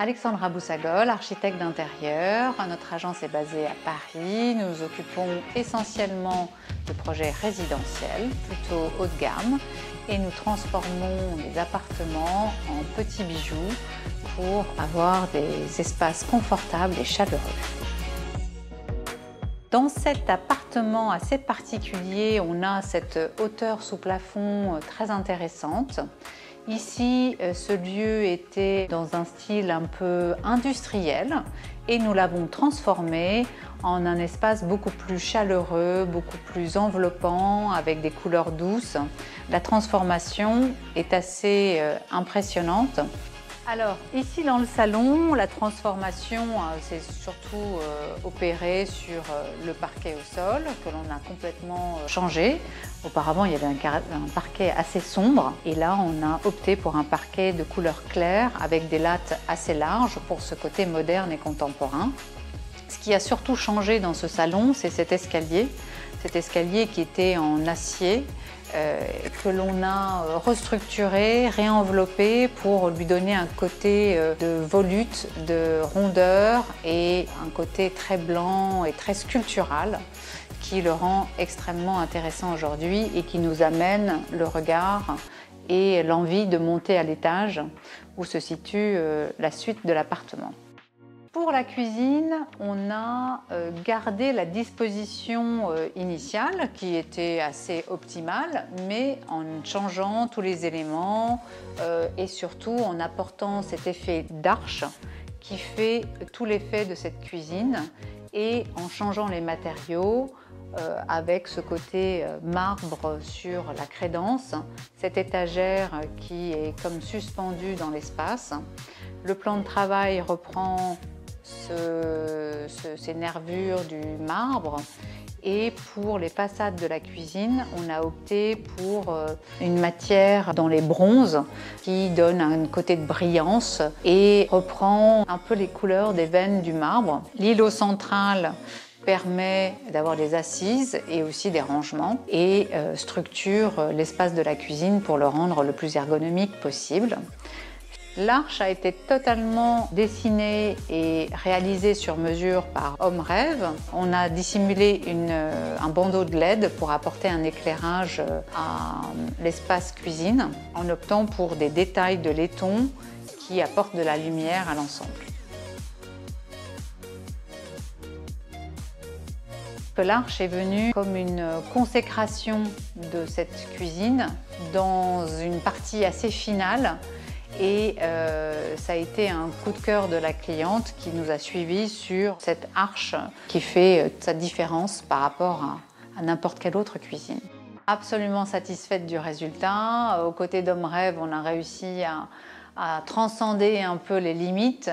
Alexandra Boussagol, architecte d'intérieur. Notre agence est basée à Paris. Nous nous occupons essentiellement de projets résidentiels, plutôt haut de gamme, et nous transformons des appartements en petits bijoux pour avoir des espaces confortables et chaleureux. Dans cet appartement assez particulier, on a cette hauteur sous plafond très intéressante. Ici, ce lieu était dans un style un peu industriel et nous l'avons transformé en un espace beaucoup plus chaleureux, beaucoup plus enveloppant, avec des couleurs douces. La transformation est assez impressionnante. Alors, ici dans le salon, la transformation s'est surtout opérée sur le parquet au sol, que l'on a complètement changé. Auparavant, il y avait un parquet assez sombre, et là, on a opté pour un parquet de couleur claire, avec des lattes assez larges pour ce côté moderne et contemporain. Ce qui a surtout changé dans ce salon, c'est cet escalier qui était en acier, que l'on a restructuré, réenveloppé pour lui donner un côté de volute, de rondeur et un côté très blanc et très sculptural qui le rend extrêmement intéressant aujourd'hui et qui nous amène le regard et l'envie de monter à l'étage où se situe la suite de l'appartement. Pour la cuisine, on a gardé la disposition initiale qui était assez optimale, mais en changeant tous les éléments et surtout en apportant cet effet d'arche qui fait tout l'effet de cette cuisine et en changeant les matériaux avec ce côté marbre sur la crédence, cette étagère qui est comme suspendue dans l'espace. Le plan de travail reprend ces nervures du marbre et pour les façades de la cuisine, on a opté pour une matière dans les bronzes qui donne un côté de brillance et reprend un peu les couleurs des veines du marbre. L'îlot central permet d'avoir des assises et aussi des rangements et structure l'espace de la cuisine pour le rendre le plus ergonomique possible. L'arche a été totalement dessinée et réalisée sur mesure par Homme Rêve. On a dissimulé un bandeau de LED pour apporter un éclairage à l'espace cuisine en optant pour des détails de laiton qui apportent de la lumière à l'ensemble. L'arche est venue comme une consécration de cette cuisine dans une partie assez finale. Et ça a été un coup de cœur de la cliente qui nous a suivis sur cette arche qui fait sa différence par rapport à n'importe quelle autre cuisine. Absolument satisfaite du résultat. Aux côtés d'Homme Rêve, on a réussi à transcender un peu les limites.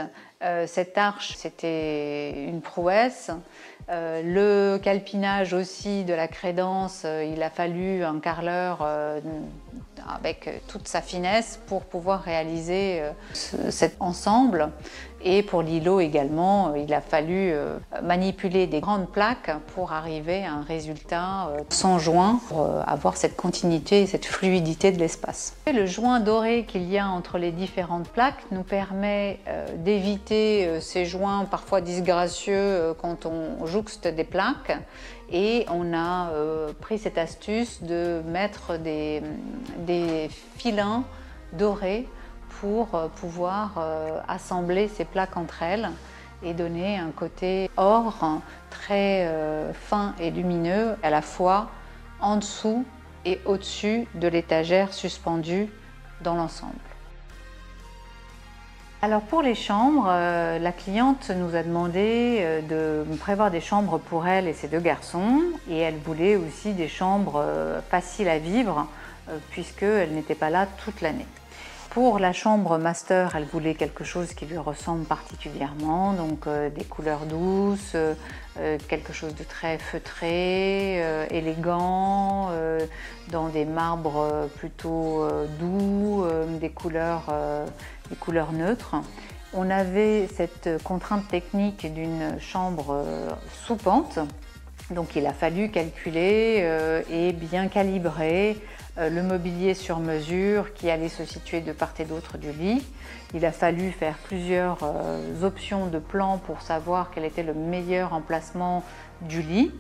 Cette arche, c'était une prouesse. Le calpinage aussi de la crédence, il a fallu un carreleur avec toute sa finesse pour pouvoir réaliser cet ensemble. Et pour l'îlot également, il a fallu manipuler des grandes plaques pour arriver à un résultat sans joint, pour avoir cette continuité et cette fluidité de l'espace. Le joint doré qu'il y a entre les différentes plaques nous permet d'éviter ces joints parfois disgracieux quand on jouxte des plaques. Et on a pris cette astuce de mettre des filins dorés pour pouvoir assembler ces plaques entre elles et donner un côté or très fin et lumineux à la fois en dessous et au-dessus de l'étagère suspendue dans l'ensemble. Alors pour les chambres, la cliente nous a demandé de prévoir des chambres pour elle et ses deux garçons et elle voulait aussi des chambres faciles à vivre puisqu'elle n'était pas là toute l'année. Pour la chambre master, elle voulait quelque chose qui lui ressemble particulièrement, donc des couleurs douces, quelque chose de très feutré, élégant, dans des marbres plutôt doux, des couleurs neutres. On avait cette contrainte technique d'une chambre sous pente Donc il a fallu calculer et bien calibrer le mobilier sur mesure qui allait se situer de part et d'autre du lit. Il a fallu faire plusieurs options de plans pour savoir quel était le meilleur emplacement du lit.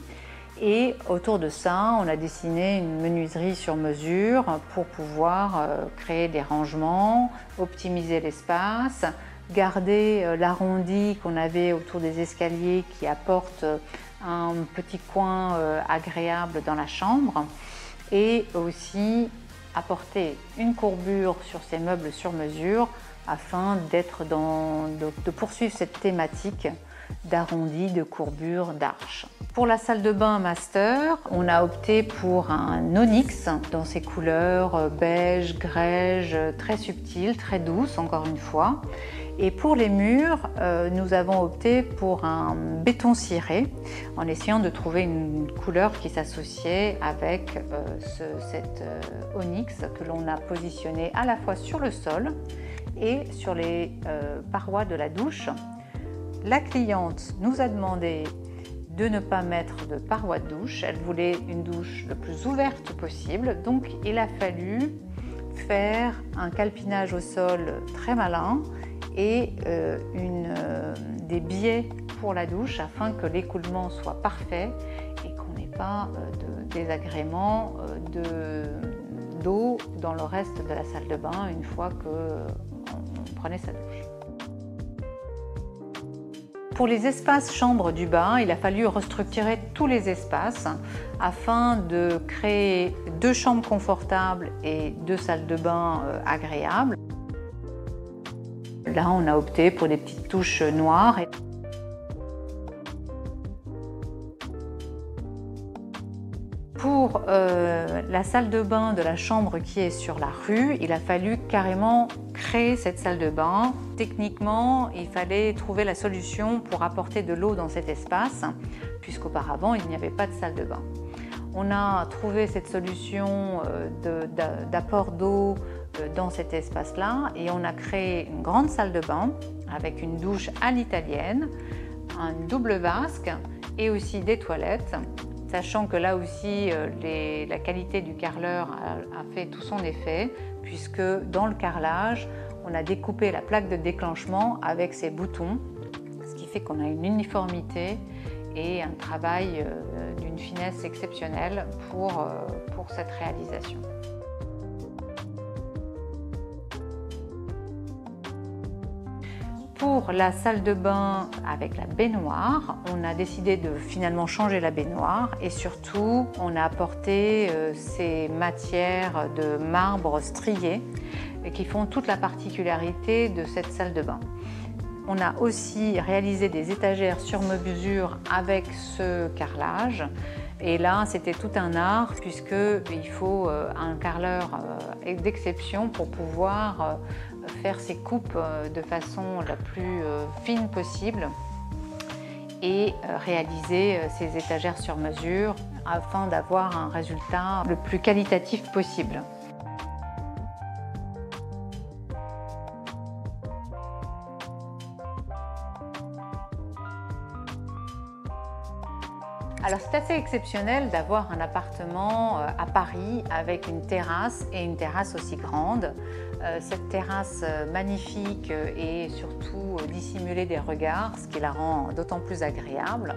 Et autour de ça, on a dessiné une menuiserie sur mesure pour pouvoir créer des rangements, optimiser l'espace, garder l'arrondi qu'on avait autour des escaliers qui apporte un petit coin agréable dans la chambre, et aussi apporter une courbure sur ces meubles sur mesure afin de poursuivre cette thématique d'arrondi, de courbure, d'arche. Pour la salle de bain master, on a opté pour un onyx dans ses couleurs beige, grège, très subtiles, très douces encore une fois. Et pour les murs, nous avons opté pour un béton ciré en essayant de trouver une couleur qui s'associait avec cet onyx que l'on a positionné à la fois sur le sol et sur les parois de la douche. La cliente nous a demandé de ne pas mettre de parois de douche. Elle voulait une douche le plus ouverte possible, donc il a fallu faire un calpinage au sol très malin et des biais pour la douche afin que l'écoulement soit parfait et qu'on n'ait pas de désagrément d'eau dans le reste de la salle de bain une fois qu'on prenait sa douche. Pour les espaces chambres du bain, il a fallu restructurer tous les espaces afin de créer 2 chambres confortables et 2 salles de bain agréables. Là, on a opté pour des petites touches noires. Pour la salle de bain de la chambre qui est sur la rue, il a fallu carrément créer cette salle de bain. Techniquement, il fallait trouver la solution pour apporter de l'eau dans cet espace, puisqu'auparavant, il n'y avait pas de salle de bain. On a trouvé cette solution d'apport d'eau dans cet espace-là et on a créé une grande salle de bain avec une douche à l'italienne, un double vasque et aussi des toilettes. Sachant que là aussi, la qualité du carreleur a fait tout son effet, puisque dans le carrelage, on a découpé la plaque de déclenchement avec ses boutons, ce qui fait qu'on a une uniformité et un travail d'une finesse exceptionnelle pour cette réalisation. Pour la salle de bain avec la baignoire, on a décidé de finalement changer la baignoire et surtout on a apporté ces matières de marbre strié qui font toute la particularité de cette salle de bain. On a aussi réalisé des étagères sur mesure avec ce carrelage. Et là, c'était tout un art puisqu'il faut un carreleur d'exception pour pouvoir faire ces coupes de façon la plus fine possible et réaliser ces étagères sur mesure afin d'avoir un résultat le plus qualitatif possible. Alors c'est assez exceptionnel d'avoir un appartement à Paris avec une terrasse et une terrasse aussi grande. Cette terrasse magnifique et surtout dissimulée des regards, ce qui la rend d'autant plus agréable.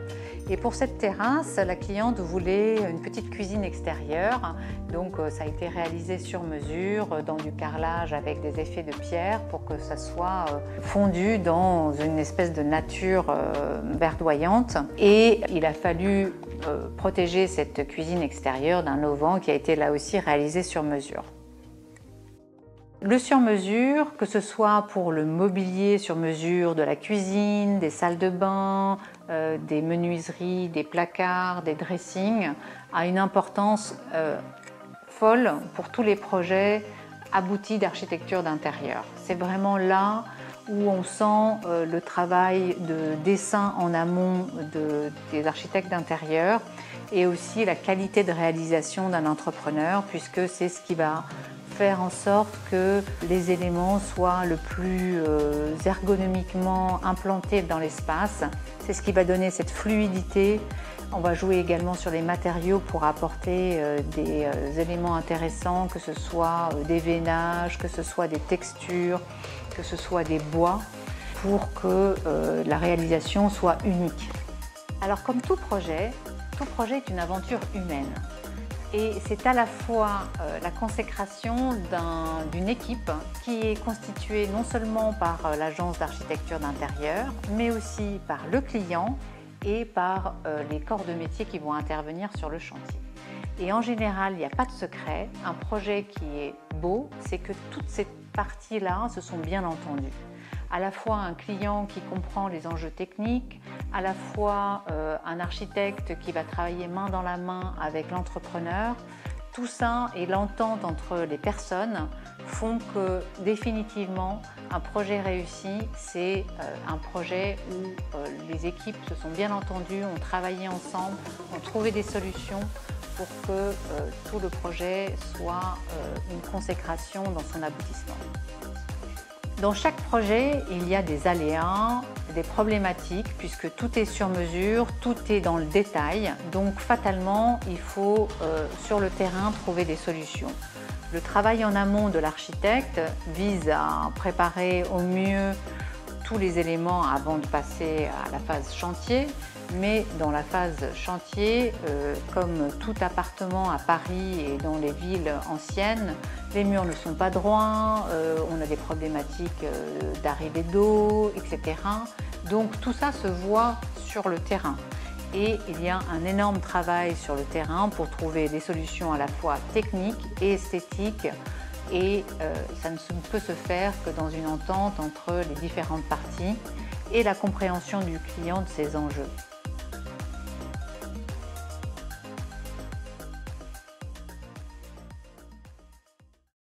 Et pour cette terrasse, la cliente voulait une petite cuisine extérieure, donc ça a été réalisé sur mesure dans du carrelage avec des effets de pierre pour que ça soit fondu dans une espèce de nature verdoyante. Et il a fallu protéger cette cuisine extérieure d'un auvent qui a été là aussi réalisé sur mesure. Le sur-mesure, que ce soit pour le mobilier sur mesure de la cuisine, des salles de bain, des menuiseries, des placards, des dressings, a une importance folle pour tous les projets aboutis d'architecture d'intérieur. C'est vraiment là où on sent le travail de dessin en amont des architectes d'intérieur et aussi la qualité de réalisation d'un entrepreneur, puisque c'est ce qui va faire en sorte que les éléments soient le plus ergonomiquement implantés dans l'espace. C'est ce qui va donner cette fluidité. On va jouer également sur les matériaux pour apporter des éléments intéressants, que ce soit des veinages, que ce soit des textures, que ce soit des bois, pour que la réalisation soit unique. Alors comme tout projet est une aventure humaine. Et c'est à la fois la consécration d'une équipe qui est constituée non seulement par l'agence d'architecture d'intérieur, mais aussi par le client et par les corps de métier qui vont intervenir sur le chantier. Et en général, il n'y a pas de secret. Un projet qui est beau, c'est que toutes ces parties-là se sont bien entendues. À la fois un client qui comprend les enjeux techniques, à la fois un architecte qui va travailler main dans la main avec l'entrepreneur. Tout ça et l'entente entre les personnes font que définitivement un projet réussi, c'est un projet où les équipes se sont bien entendues, ont travaillé ensemble, ont trouvé des solutions pour que tout le projet soit une consécration dans son aboutissement. Dans chaque projet, il y a des aléas, des problématiques, puisque tout est sur mesure, tout est dans le détail. Donc fatalement, il faut sur le terrain trouver des solutions. Le travail en amont de l'architecte vise à préparer au mieux tous les éléments avant de passer à la phase chantier. Mais dans la phase chantier, comme tout appartement à Paris et dans les villes anciennes, les murs ne sont pas droits, on a des problématiques d'arrivée d'eau, etc. Donc tout ça se voit sur le terrain. Et il y a un énorme travail sur le terrain pour trouver des solutions à la fois techniques et esthétiques. Et ça ne peut se faire que dans une entente entre les différentes parties et la compréhension du client de ses enjeux.